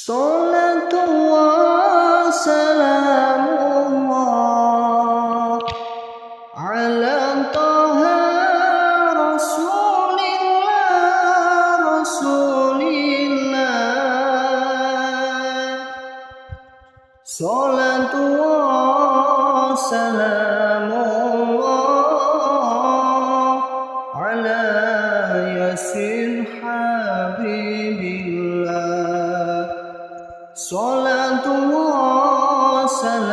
Salatullah salamullah ala taha rasulillah. Salatullah salamullah ala yasin habibillah. Salatullah salam